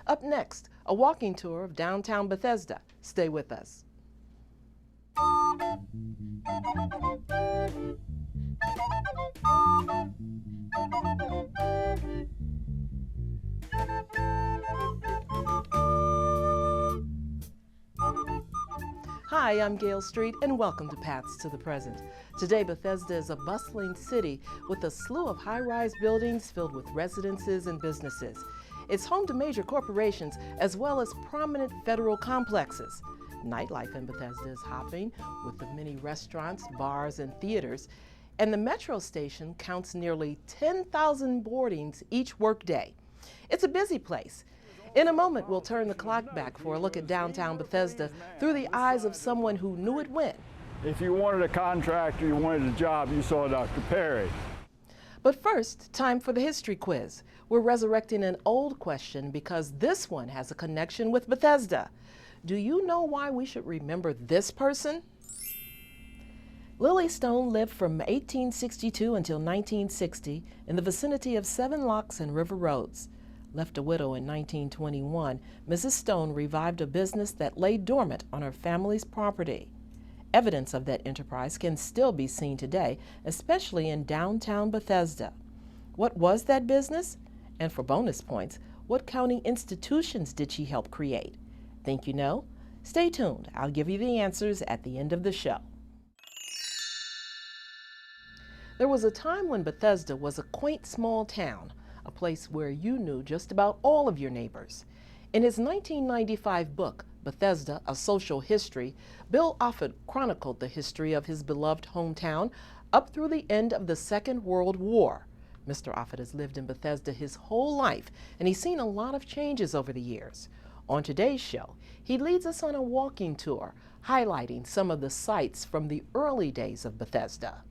Up next, a walking tour of downtown Bethesda. Stay with us. Hi, I'm Gail Street, and welcome to Paths to the Present. Today, Bethesda is a bustling city with a slew of high-rise buildings filled with residences and businesses. It's home to major corporations as well as prominent federal complexes. Nightlife in Bethesda is hopping with the many restaurants, bars, and theaters, and the metro station counts nearly 10,000 boardings each workday. It's a busy place. In a moment, we'll turn the clock back for a look at downtown Bethesda through the eyes of someone who knew it when. If you wanted a contract or you wanted a job, you saw Dr. Perry. But first, time for the history quiz. We're resurrecting an old question because this one has a connection with Bethesda. Do you know why we should remember this person? Lily Stone lived from 1862 until 1960 in the vicinity of Seven Locks and River Roads. Left a widow in 1921, Mrs. Stone revived a business that lay dormant on her family's property. Evidence of that enterprise can still be seen today, especially in downtown Bethesda. What was that business? And for bonus points, what county institutions did she help create? Think you know? Stay tuned. I'll give you the answers at the end of the show. There was a time when Bethesda was a quaint small town, a place where you knew just about all of your neighbors. In his 1995 book, Bethesda, A Social History, Bill Offutt chronicled the history of his beloved hometown up through the end of the Second World War. Mr. Offutt has lived in Bethesda his whole life, and he's seen a lot of changes over the years. On today's show, he leads us on a walking tour, highlighting some of the sights from the early days of Bethesda.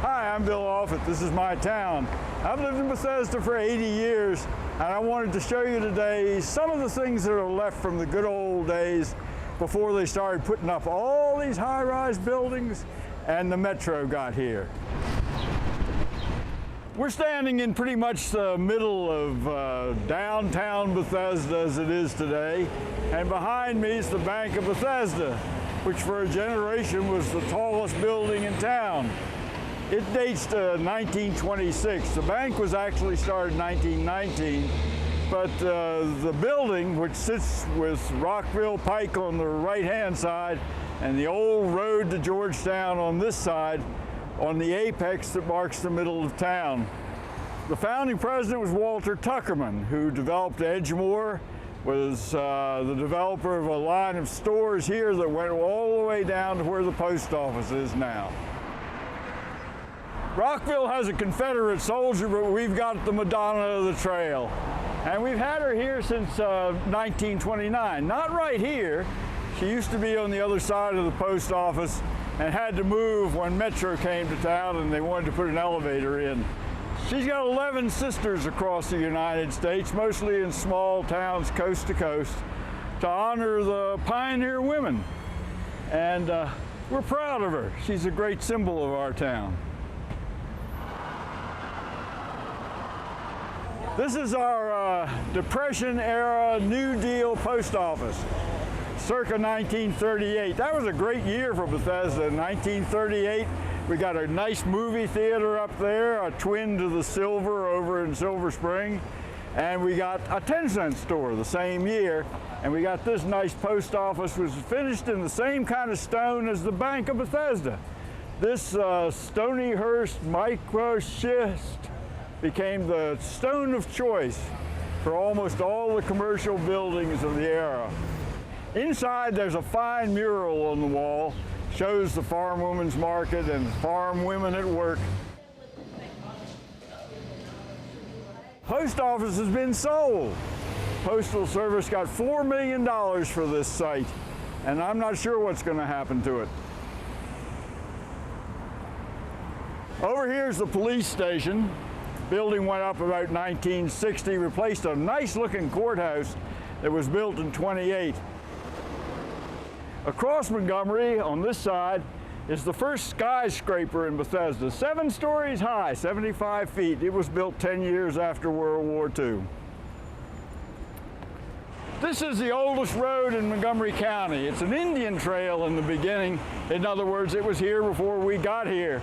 Hi, I'm Bill Offutt. This is my town. I've lived in Bethesda for 80 years, and I wanted to show you today some of the things that are left from the good old days before they started putting up all these high-rise buildings and the metro got here. We're standing in pretty much the middle of downtown Bethesda as it is today, and behind me is the Bank of Bethesda, which for a generation was the tallest building in town. It dates to 1926. The bank was actually started in 1919, but the building, which sits with Rockville Pike on the right-hand side and the old road to Georgetown on this side, on the apex that marks the middle of town. The founding president was Walter Tuckerman, who developed Edgemoor, was the developer of a line of stores here that went all the way down to where the post office is now. Rockville has a Confederate soldier, but we've got the Madonna of the Trail. And we've had her here since 1929. Not right here. She used to be on the other side of the post office and had to move when Metro came to town and they wanted to put an elevator in. She's got 11 sisters across the United States, mostly in small towns coast to coast, to honor the pioneer women. And we're proud of her. She's a great symbol of our town. This is our Depression-era New Deal post office, circa 1938. That was a great year for Bethesda. In 1938, we got a nice movie theater up there, a twin to the Silver over in Silver Spring, and we got a 10-cent store the same year, and we got this nice post office, which was finished in the same kind of stone as the Bank of Bethesda. This Stonyhurst microschist became the stone of choice for almost all the commercial buildings of the era. Inside, there's a fine mural on the wall, shows the farm women's market and farm women at work. Post office has been sold. Postal Service got $4 million for this site, and I'm not sure what's going to happen to it. Over here is the police station. Building went up about 1960, replaced a nice-looking courthouse that was built in 28. Across Montgomery, on this side, is the first skyscraper in Bethesda, 7 stories high, 75 feet. It was built 10 years after World War II. This is the oldest road in Montgomery County. It's an Indian trail in the beginning. In other words, it was here before we got here.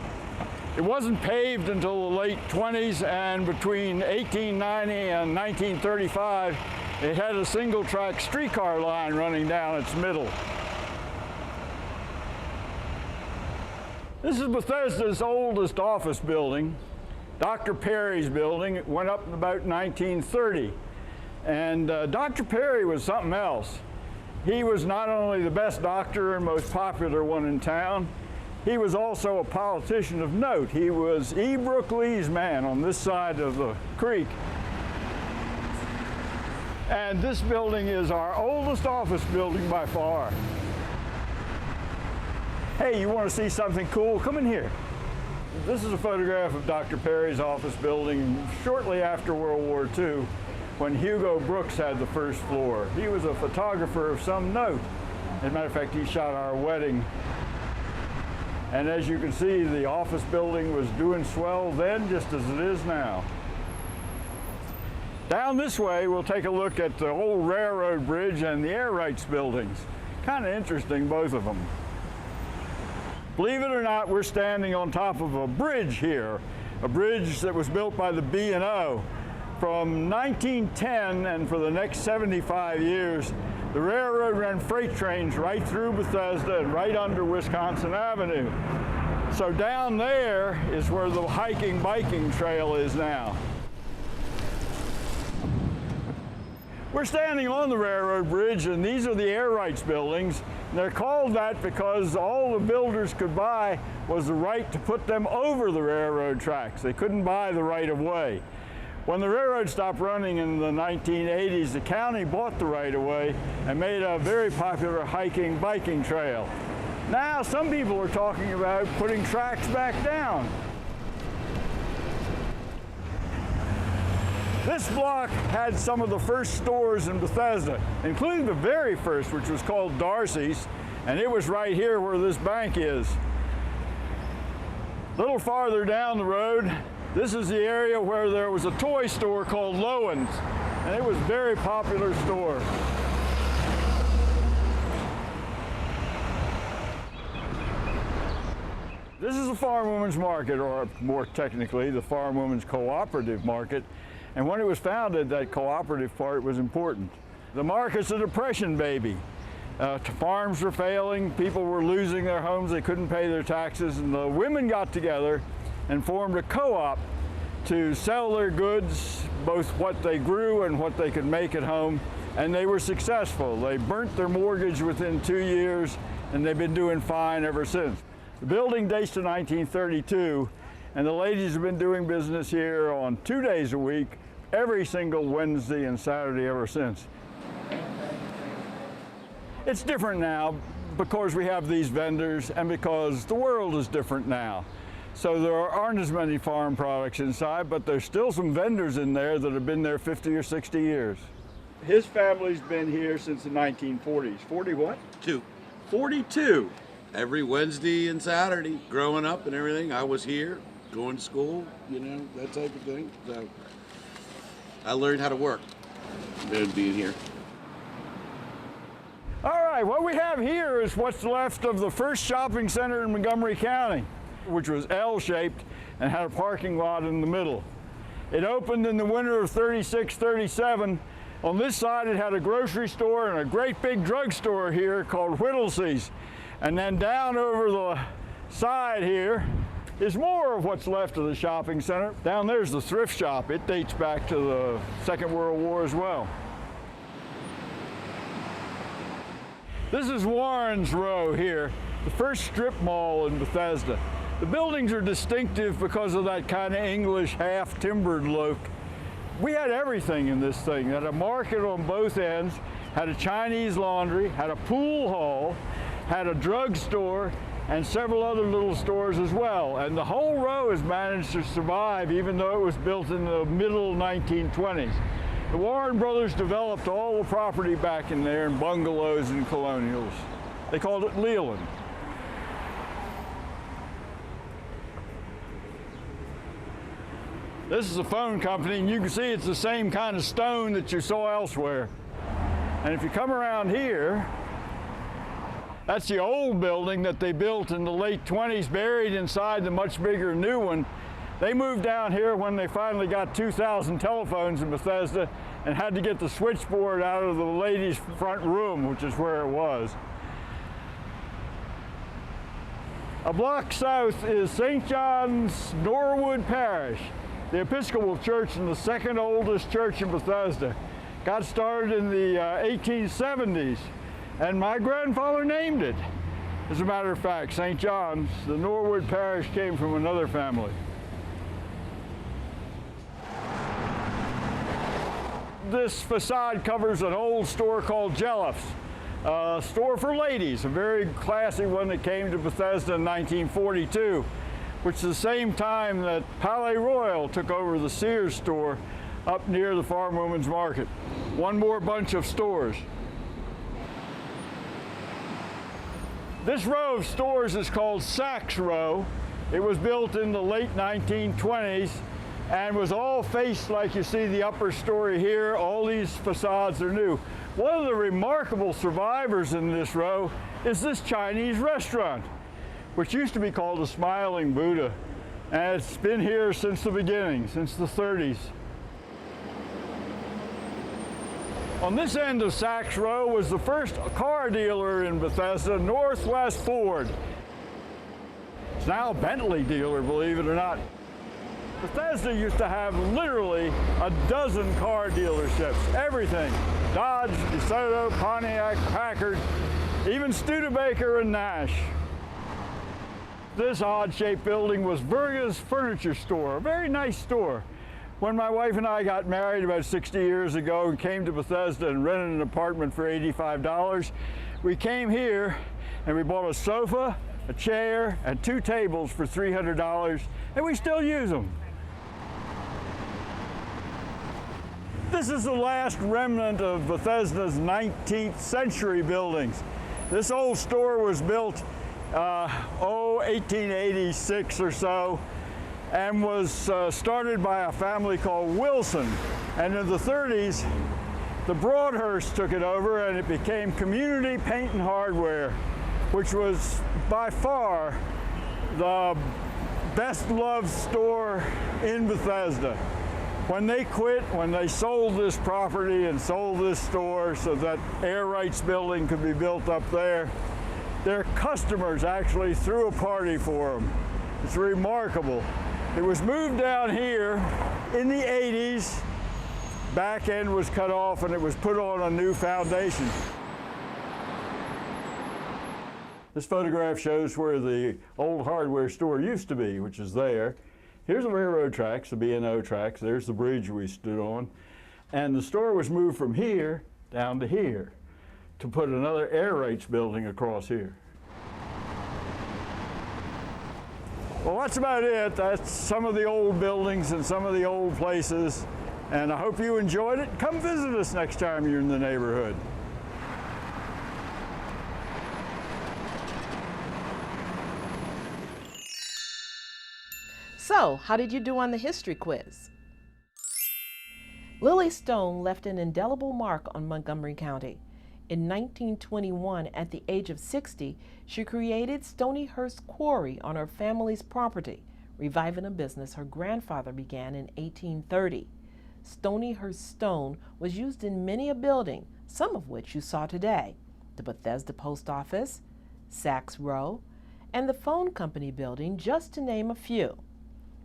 It wasn't paved until the late 20s, and between 1890 and 1935, it had a single-track streetcar line running down its middle. This is Bethesda's oldest office building. Dr. Perry's building. It went up in about 1930. And Dr. Perry was something else. He was not only the best doctor and most popular one in town, he was also a politician of note. He was E. Brooke Lee's man on this side of the creek. And this building is our oldest office building by far. Hey, you want to see something cool? Come in here. This is a photograph of Dr. Perry's office building shortly after World War II, when Hugo Brooks had the first floor. He was a photographer of some note. As a matter of fact, he shot our wedding. And as you can see, the office building was doing swell then, just as it is now. Down this way, we'll take a look at the old railroad bridge and the air rights buildings. Kind of interesting, both of them. Believe it or not, we're standing on top of a bridge here, a bridge that was built by the B&O. From 1910 and for the next 75 years, the railroad ran freight trains right through Bethesda and right under Wisconsin Avenue. So down there is where the hiking biking trail is now. We're standing on the railroad bridge, and these are the air rights buildings. And they're called that because all the builders could buy was the right to put them over the railroad tracks. They couldn't buy the right of way. When the railroad stopped running in the 1980s, the county bought the right of way and made a very popular hiking biking trail. Now some people are talking about putting tracks back down. This block had some of the first stores in Bethesda, including the very first, which was called Darcy's, and it was right here where this bank is. A little farther down the road, this is the area where there was a toy store called Lowen's, and it was a very popular store. This is the Farm Women's Market, or more technically, the Farm Women's Cooperative Market. And when it was founded, that cooperative part was important. The market's a depression baby. Farms were failing, people were losing their homes, they couldn't pay their taxes, and the women got together and formed a co-op to sell their goods, both what they grew and what they could make at home, and they were successful. They burnt their mortgage within 2 years, and they've been doing fine ever since. The building dates to 1932, and the ladies have been doing business here on 2 days a week, every single Wednesday and Saturday ever since. It's different now because we have these vendors and because the world is different now. So there aren't as many farm products inside, but there's still some vendors in there that have been there 50 or 60 years. His family's been here since the 1940s. 40 what? 42. Every Wednesday and Saturday, growing up and everything, I was here, going to school, you know, that type of thing. So I learned how to work and being here. All right, what we have here is what's left of the first shopping center in Montgomery County, which was L-shaped and had a parking lot in the middle. It opened in the winter of 36-37. On this side, it had a grocery store and a great big drugstore here called Whittlesey's. And then down over the side here is more of what's left of the shopping center. Down there's the thrift shop. It dates back to the Second World War as well. This is Warren's Row here, the first strip mall in Bethesda. The buildings are distinctive because of that kind of English half-timbered look. We had everything in this thing. Had a market on both ends, had a Chinese laundry, had a pool hall, had a drugstore, and several other little stores as well. And the whole row has managed to survive even though it was built in the middle 1920s. The Warren brothers developed all the property back in there in bungalows and colonials. They called it Leland. This is a phone company, and you can see it's the same kind of stone that you saw elsewhere. And if you come around here, that's the old building that they built in the late 20s, buried inside the much bigger new one. They moved down here when they finally got 2,000 telephones in Bethesda and had to get the switchboard out of the ladies' front room, which is where it was. A block south is St. John's Norwood Parish, the Episcopal church and the second oldest church in Bethesda. Got started in the 1870s, and my grandfather named it. As a matter of fact, St. John's, the Norwood Parish, came from another family. This facade covers an old store called Jellif's, a store for ladies, a very classy one that came to Bethesda in 1942, which is the same time that Palais Royal took over the Sears store up near the Farm Women's Market. One more bunch of stores. This row of stores is called Saks Row. It was built in the late 1920s and was all faced like you see the upper story here. All these facades are new. One of the remarkable survivors in this row is this Chinese restaurant, which used to be called the Smiling Buddha, and it's been here since the beginning, since the 30s. On this end of Saks Row was the first car dealer in Bethesda, Northwest Ford. It's now a Bentley dealer, believe it or not. Bethesda used to have literally a dozen car dealerships, everything. Dodge, DeSoto, Pontiac, Packard, even Studebaker and Nash. This odd-shaped building was Burgas Furniture Store, a very nice store. When my wife and I got married about 60 years ago and came to Bethesda and rented an apartment for $85, we came here and we bought a sofa, a chair, and 2 tables for $300, and we still use them. This is the last remnant of Bethesda's 19th century buildings. This old store was built, 1886 or so, and was started by a family called Wilson. And in the 30s, the Broadhurst took it over and it became Community Paint and Hardware, which was by far the best loved store in Bethesda. When they quit, when they sold this property and sold this store so that Air Rights building could be built up there, their customers actually threw a party for them. It's remarkable. It was moved down here in the 80s. Back end was cut off and it was put on a new foundation. This photograph shows where the old hardware store used to be, which is there. Here's the railroad tracks, the B&O tracks. There's the bridge we stood on. And the store was moved from here down to here to put another Air Rights building across here. Well, that's about it. That's some of the old buildings and some of the old places. And I hope you enjoyed it. Come visit us next time you're in the neighborhood. So, how did you do on the history quiz? Lily Stone left an indelible mark on Montgomery County. In 1921, at the age of 60, she created Stonyhurst Quarry on her family's property, reviving a business her grandfather began in 1830. Stonyhurst stone was used in many a building, some of which you saw today: the Bethesda Post Office, Saks Row, and the phone company building, just to name a few.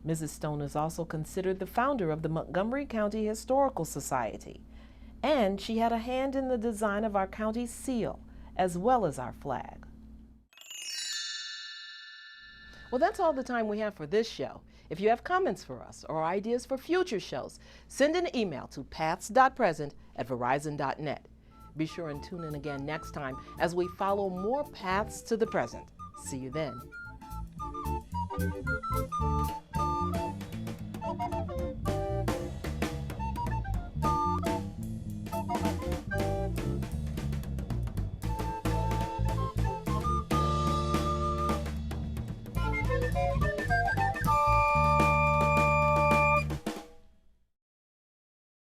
Mrs. Stone is also considered the founder of the Montgomery County Historical Society, and she had a hand in the design of our county's seal, as well as our flag. Well, that's all the time we have for this show. If you have comments for us or ideas for future shows, send an email to paths.present@verizon.net. Be sure and tune in again next time as we follow more paths to the present. See you then.